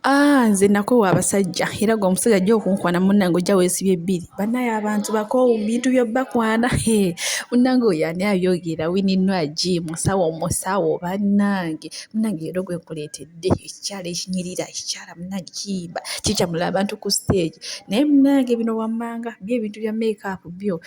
Nze nakoowa abasajja era gwe omusajja ajja okunkwana munnange ojja weesibye bbiri bannaye abantu bakoowu bintu by'obbakwana munnange oyo ani abyogera Winne Nwage musawo bannange era gwe nkuleetedde ekikyala ekinyirira ekikyala munnange kiyimba kikyamula abantu ku stage naye munnange bino wammanga by'ebintu bya make-up byo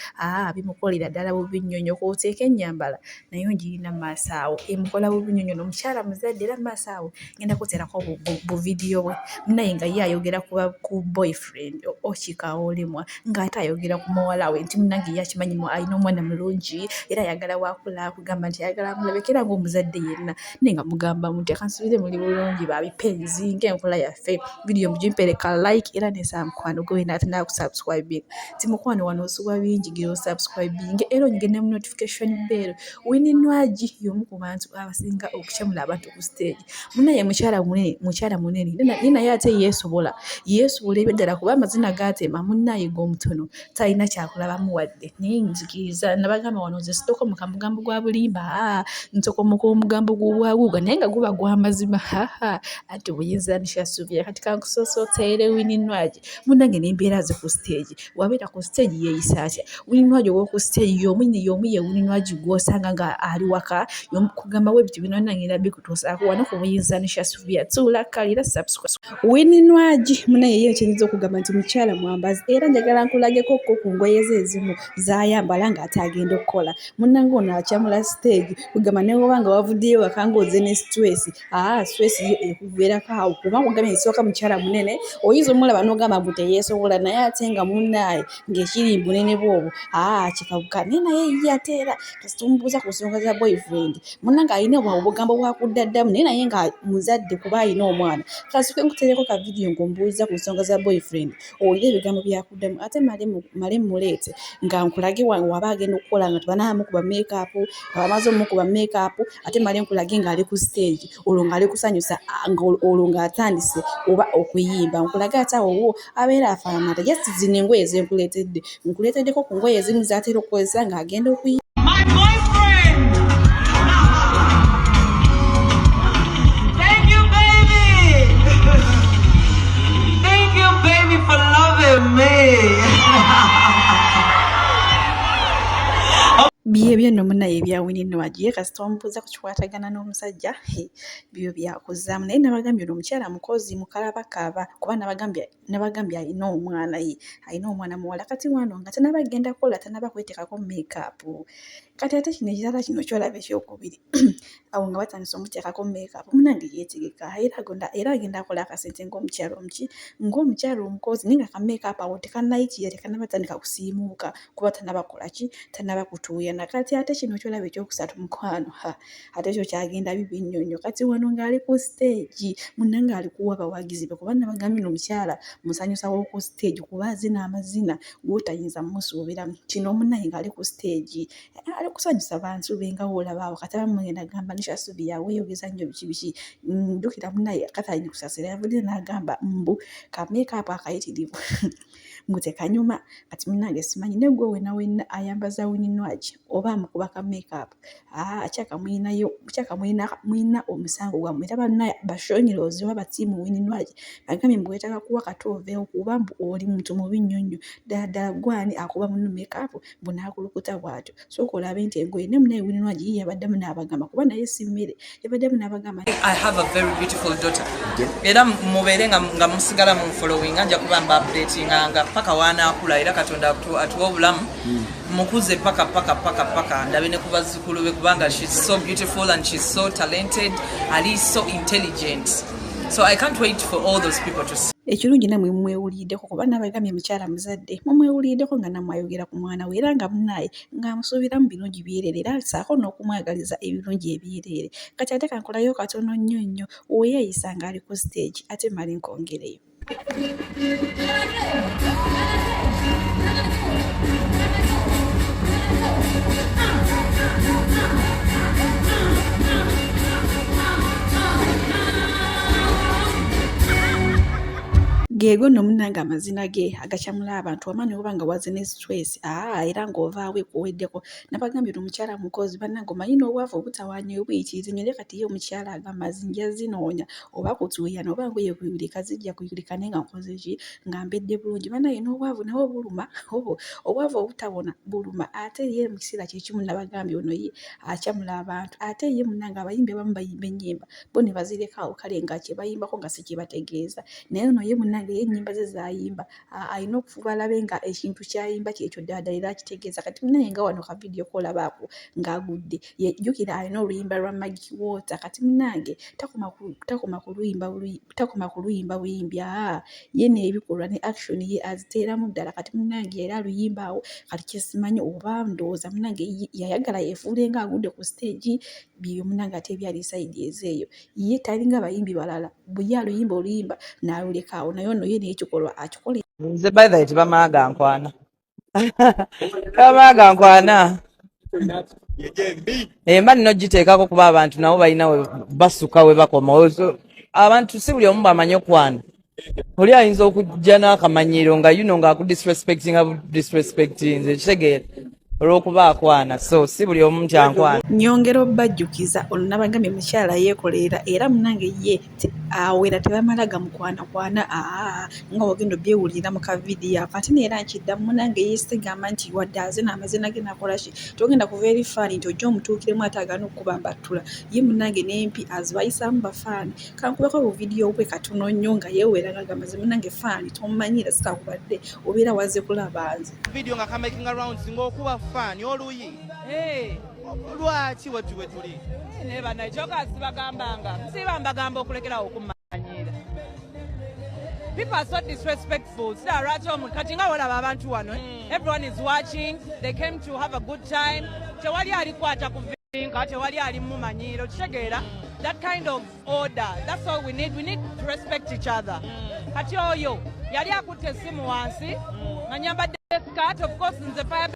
bimukolera ddala bubi nnyonyo kw'oteeka ennyambala naye ngirina mu maaso awo emukola bubi nnyonyo n'omukyala muzadde era mu maaso awo ngenda kuteerako bu vidiyo naye nga ye ayogera ku boyfriend kika olimwa ng'ate ayogera ku muwala we nti munnange ye akimanyi alina omwana mulungi era ayagala wakula kugamba nti ayagala amulabekera ng'omuzadde yenna naye nga mugamba muti akansubire muli bulungi babipenzi ng'enkola yaffe vidiyo mugimpereka like era nesaba mukwano gwe wena atanaba kusubscribing ti mukwano wano osuba bingi gira osubscribing era onyige ne mu notification bell. Winne Nwage y'omu ku bantu abasinga okukyamula abantu ku stage munaye mukyala munene naye ate yeesobola eby'eddala kuba amazina g'atema munnaye g'omutono talina kyakulabamu wadde naye nzikiriza nabagamba wano nze sitokomoka mugambo gwa bulimba ntokomoka omugambo gw'obwaguuga naye nga guba gwa mazima ati obuyinza nikyasuubira kati kankusosootere Winne Nwage munnange n'embeera ze ku stage wabeera ku stage yeeyisa atya Winne Nwage ow'oku stage y'omu ye Winne Nwage gw'osanga nga ali waka kugamba we biti bino nange bikutuusaako wano ku buyinza nikyasuubira tuula kalira subscribe. Winne Nwage munaye ye kiyinza okugamba nti mukyala mwambazi era njagala nkulageko ku ngoye ze ezimu z'ayambala ng'ate agenda okukola munnange ono akyamula stage kugamba ne woba nga wavuddeyo waka ng'oze ne stress yo ekubeerako awo kuba kugambye esooka mukyala munene oyinza omulaba n'ogamba mbu teyeesobola naye ate nga munnaye ng'ekiri bunene bwobwo kikabuka naye naye ye ateera kasitumubuuza ku nsonga za boyfriend munnange alina obugambo bwakuddaddamu naye nga muzadde kuba alina omwana kasooke nkuteereko ka vidiyo ng'ombuuliza ku nsonga za boyfriend owulire ebigambo byakuddamu ate male muleete nga nkulage waba agenda okukola nga tebanabamu kuba make-up nga bamaze omukuba make-up ate male nkulage ng'ali ku stage olwo ng'ali kusanyusa olwo ng'atandise oba okuyimba nkulage ate awo abeera afaanana ate just zino engoye ze nkuleeteddeko ku ngoye ezimu z'atera okukozesa ng'agenda okuyimba. Byebyo nno munnaye ebya Winne Nwage ye kasita omubuuza ku kikwatagana n'omusajja byo byakuzaamu naye nabagambye ono omukyala mukozi mukalabakaba kuba nabagambye alina omwana muwala kati wano nga tanaba genda kukola tanaba kweteekako make-up kati ate kino ekirala kino kyolaba ekyokubiri awo nga batandise omuteekako make-up munnange yeetegeka era agenda akola akasente ng'omukyala omukozi naye nga ka make-up awo tekannayitira tekanaba tandika kusiimuuka kuba tanaba kukola ki tanaba kutuuya nakati ate kino kyolaba ekyokusatu mukwano ate kyo kyagenda bibi nnyonyo kati wano ng'ali ku stage munnange ali kuwa abawagizi be kuba nabagambye omukyala musanyusa w'oku stage kuba azina amazina gw'otayinza mmusuubiramu kino munnaye ng'ali ku stage ali kusanyusa bantu be nga woolaba awo kati abamugenda gamba nikyasuubira weeyogeza nnyo biki ndukira munnaye Catherine Kusasira yavudde n'agamba mbu ka make-up akayitirivu mbu tekanyuma kati munnange simanyi ne gwe wenna ayambaza Winne Nwage oba amukuba ka make-up mulina omusango gwammwe era bannaye bashonyirozi oba batiimu Winne Nwage bagambye mbu weetaaga kuwa katooveewo kuba mbu oli muntu mubi nnyo ddala gwani akuba munno make-up mbu n'akulukuta bw'atyo sooka olabe nti engoye ne munnaye Winne Nwage ye yabaddemu n'abagamba kuba naye si mmere yabaddemu n'abagamba I have a very beautiful daughter era mubeere nga musigala mu following nja kuba mba updatinganga paka wanaakula era Katonda atuwa obulamu mukuze paka ndabe ne ku bazzukulu be kubanga she's so beautiful and she's so talented and is so intelligent so I can't wait for all those people to see. Ekirungi namwe mwewuliddeko kuba nabagambye mukyala muzadde mwewuliddeko nga namwayogera ku mwana we era nga munnaye ng'amusuubiramu birungi byerere era saako n'okumwagaliza ebirungi ebyereere kati ate kankolayo katono nnyo weeyisa ng'ali ku stage ate male nkongereyo. geego nno munnange amazina ge agacamula abantu amaanyi oba nga waze ne stress era ng'ovaawo ekuweddeko nabagambye omukyala mukozi bannange omanyi n'obwavu obutawaanya obuyitirize nyole kati ye omukyala agamba nja zinoonya oba kutuuyana oba ngoye kuyulika zijja kuyulika naye nga nkoze ki nga mbedde bulungi bannange n'obwavu nawo buluma obwavu obutabona buluma ate ye mu kiseera kyekimu nabagambye ono ye acamula abantu ate ye munnange abayimbi abamu bayimba ennyimba bo ne bazirekawo kale nga kye bayimbako nga si kye bategeeza naye ono ye munnange ye ennyimba ze zayimba alina okufuba alabe nga ekintu kyayimba kyekyo ddala era akitegeeza kati munnange nga wano ka vidiyo kolabaako ng'agudde jjukira alina oluyimba lwa Magic Water kati munnange takoma ku luyimba buyimbi ye n'ebikolwa ne action ye aziteeramu ddala kati munnange era aluyimba awo kati kyesimanyi oba ndowooza munnange yayagala yeefuule ng'agudde ku stage byo munnange ate ebyali sayidi ezeeyo ye talinga abayimbi balala bwe aluyimba oluyimba n'aluleka awo naye ono ye n'ekikolwa akikola nze by the way tebamaaga nkwana tebamaaga nkwana mba nino giteekako kuba abantu nabo balina basuka we bakoma abantu si buli omu bamanyi okwana oli ayinza okujja n'akamanyiro nga ng'akudisrespecting nze kitegeera olw'okuba akwana so si buli omu nti ankwana nyongera obbajjukiza ono nabagambye mukyala yeekolera era munange ye awera tebamala gamukwanakwana nga wagenda obyewulira mu kavidiyo ako ate neera nkiddamu munange yeesigamba nti wadde aze n'amazina ge nakola ki togenda kuva eri faani nti ojja omutuukiremu ate agana okukuba mbattula ye munange n'empi azibayisaamu bafaani kankubeko buvidiyo bwe katono nnyo nga yeewera ngagamba ze munange faani tomumanyira sikakubadde obeera wazze kulaba nze video nga kamaking around ng'okuba faani oluyi lwaki wettu bwe tuli neba nakyoka sibambagamba okulekerawo okumanyira people are so disrespectful sida lwaki kati nga olaba abantu wano everyone is watching they came to have a good time tewali alikwata ku vinka tewali ali mumanyiro kitegeera that kind of order that's all we need to respect each other kati oyo yali akutte essimu wansi nga nyambadde skirt of course nze fire